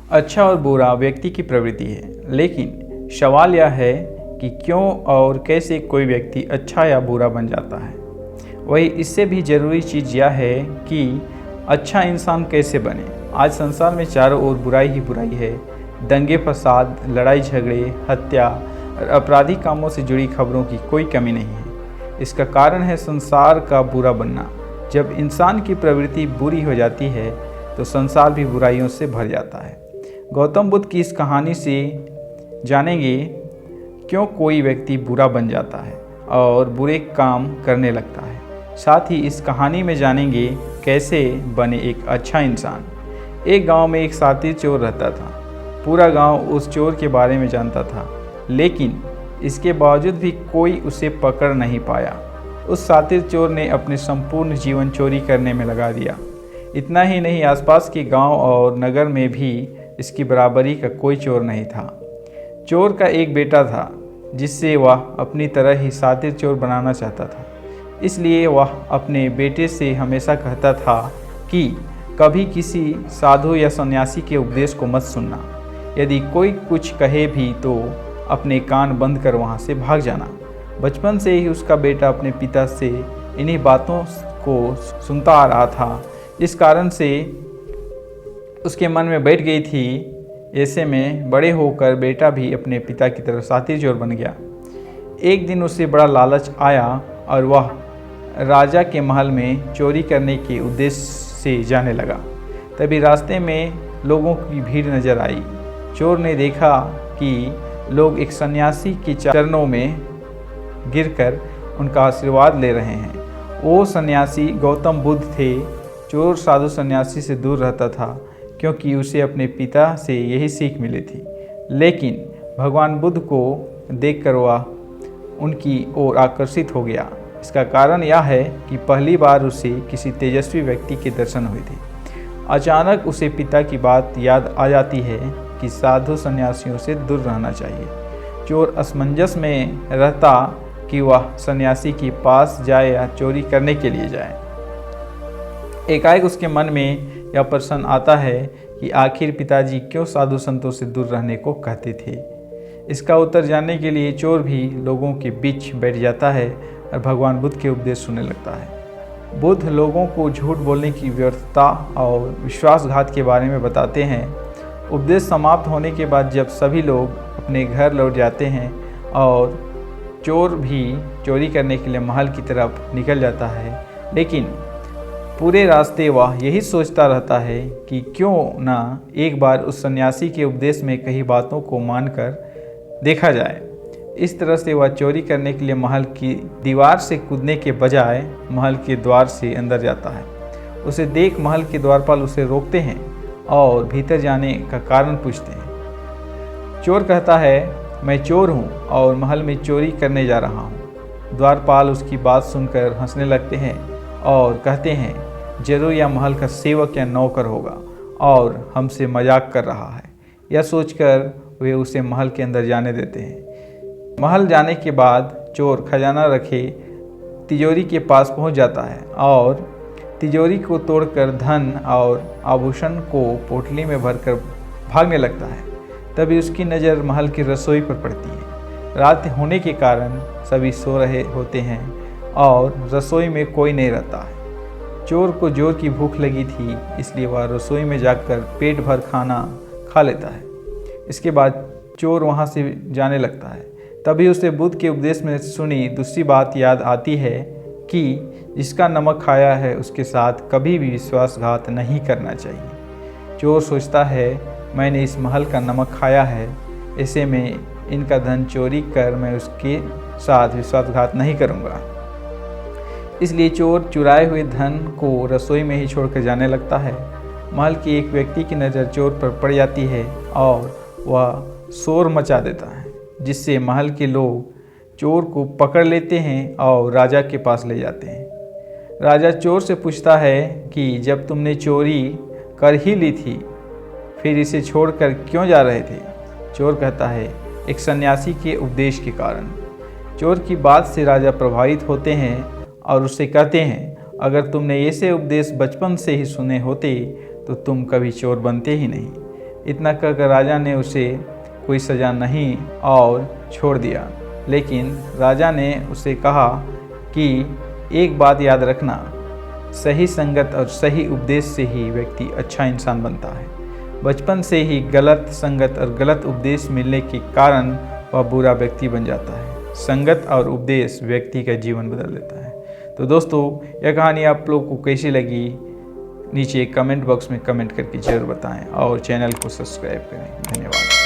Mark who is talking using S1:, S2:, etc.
S1: अच्छा और बुरा व्यक्ति की प्रवृत्ति है, लेकिन सवाल यह है कि क्यों और कैसे कोई व्यक्ति अच्छा या बुरा बन जाता है। वही इससे भी ज़रूरी चीज़ यह है कि अच्छा इंसान कैसे बने। आज संसार में चारों ओर बुराई ही बुराई है। दंगे फसाद, लड़ाई झगड़े, हत्या और आपराधिक कामों से जुड़ी खबरों की कोई कमी नहीं है। इसका कारण है संसार का बुरा बनना। जब इंसान की प्रवृत्ति बुरी हो जाती है तो संसार भी बुराइयों से भर जाता है। गौतम बुद्ध की इस कहानी से जानेंगे क्यों कोई व्यक्ति बुरा बन जाता है और बुरे काम करने लगता है। साथ ही इस कहानी में जानेंगे कैसे बने एक अच्छा इंसान। एक गांव में एक शातिर चोर रहता था। पूरा गांव उस चोर के बारे में जानता था, लेकिन इसके बावजूद भी कोई उसे पकड़ नहीं पाया। उस शातिर चोर ने अपने संपूर्ण जीवन चोरी करने में लगा दिया। इतना ही नहीं, आसपास के गांव और नगर में भी इसकी बराबरी का कोई चोर नहीं था। चोर का एक बेटा था जिससे वह अपनी तरह ही शातिर चोर बनाना चाहता था। इसलिए वह अपने बेटे से हमेशा कहता था कि कभी किसी साधु या सन्यासी के उपदेश को मत सुनना। यदि कोई कुछ कहे भी तो अपने कान बंद कर वहाँ से भाग जाना। बचपन से ही उसका बेटा अपने पिता से इन्हीं बातों को सुनता आ रहा था, जिस कारण से उसके मन में बैठ गई थी। ऐसे में बड़े होकर बेटा भी अपने पिता की तरह शातिर चोर बन गया। एक दिन उसे बड़ा लालच आया और वह राजा के महल में चोरी करने के उद्देश्य से जाने लगा। तभी रास्ते में लोगों की भीड़ नजर आई। चोर ने देखा कि लोग एक सन्यासी के चरणों में गिरकर उनका आशीर्वाद ले रहे हैं। वो सन्यासी गौतम बुद्ध थे। चोर साधु सन्यासी से दूर रहता था क्योंकि उसे अपने पिता से यही सीख मिली थी, लेकिन भगवान बुद्ध को देखकर वह उनकी ओर आकर्षित हो गया। इसका कारण यह है कि पहली बार उसे किसी तेजस्वी व्यक्ति के दर्शन हुए थे। अचानक उसे पिता की बात याद आ जाती है कि साधु सन्यासियों से दूर रहना चाहिए। चोर असमंजस में रहता कि वह सन्यासी के पास जाए या चोरी करने के लिए जाए। एकाएक उसके मन में यह प्रश्न आता है कि आखिर पिताजी क्यों साधु संतों से दूर रहने को कहते थे। इसका उत्तर जानने के लिए चोर भी लोगों के बीच बैठ जाता है और भगवान बुद्ध के उपदेश सुनने लगता है। बुद्ध लोगों को झूठ बोलने की व्यर्थता और विश्वासघात के बारे में बताते हैं। उपदेश समाप्त होने के बाद जब सभी लोग अपने घर लौट जाते हैं और चोर भी चोरी करने के लिए महल की तरफ निकल जाता है, लेकिन पूरे रास्ते वह यही सोचता रहता है कि क्यों ना एक बार उस सन्यासी के उपदेश में कई बातों को मानकर देखा जाए। इस तरह से वह चोरी करने के लिए महल की दीवार से कूदने के बजाय महल के द्वार से अंदर जाता है। उसे देख महल के द्वारपाल उसे रोकते हैं और भीतर जाने का कारण पूछते हैं। चोर कहता है, मैं चोर हूँ और महल में चोरी करने जा रहा हूँ। द्वारपाल उसकी बात सुनकर हंसने लगते हैं और कहते हैं, जरूर यह महल का सेवक या नौकर होगा और हमसे मजाक कर रहा है। यह सोचकर वे उसे महल के अंदर जाने देते हैं। महल जाने के बाद चोर खजाना रखे तिजोरी के पास पहुंच जाता है और तिजोरी को तोड़कर धन और आभूषण को पोटली में भरकर भागने लगता है। तभी उसकी नज़र महल की रसोई पर पड़ती है। रात होने के कारण सभी सो रहे होते हैं और रसोई में कोई नहीं रहता है। चोर को जोर की भूख लगी थी, इसलिए वह रसोई में जाकर पेट भर खाना खा लेता है। इसके बाद चोर वहाँ से जाने लगता है। तभी उसे बुद्ध के उपदेश में सुनी दूसरी बात याद आती है कि जिसका नमक खाया है उसके साथ कभी भी विश्वासघात नहीं करना चाहिए। चोर सोचता है, मैंने इस महल का नमक खाया है, ऐसे में इनका धन चोरी कर मैं उसके साथ विश्वासघात नहीं करूँगा। इसलिए चोर चुराए हुए धन को रसोई में ही छोड़कर जाने लगता है। महल के एक व्यक्ति की नज़र चोर पर पड़ जाती है और वह शोर मचा देता है, जिससे महल के लोग चोर को पकड़ लेते हैं और राजा के पास ले जाते हैं। राजा चोर से पूछता है कि जब तुमने चोरी कर ही ली थी, फिर इसे छोड़कर क्यों जा रहे थे। चोर कहता है, एक सन्यासी के उपदेश के कारण। चोर की बात से राजा प्रभावित होते हैं और उससे कहते हैं, अगर तुमने ऐसे उपदेश बचपन से ही सुने होते तो तुम कभी चोर बनते ही नहीं। इतना कहकर राजा ने उसे कोई सज़ा नहीं और छोड़ दिया। लेकिन राजा ने उसे कहा कि एक बात याद रखना, सही संगत और सही उपदेश से ही व्यक्ति अच्छा इंसान बनता है। बचपन से ही गलत संगत और गलत उपदेश मिलने के कारण वह बुरा व्यक्ति बन जाता है। संगत और उपदेश व्यक्ति का जीवन बदल देता है। तो दोस्तों, यह कहानी आप लोग को कैसी लगी नीचे कमेंट बॉक्स में कमेंट करके ज़रूर बताएं और चैनल को सब्सक्राइब करें। धन्यवाद।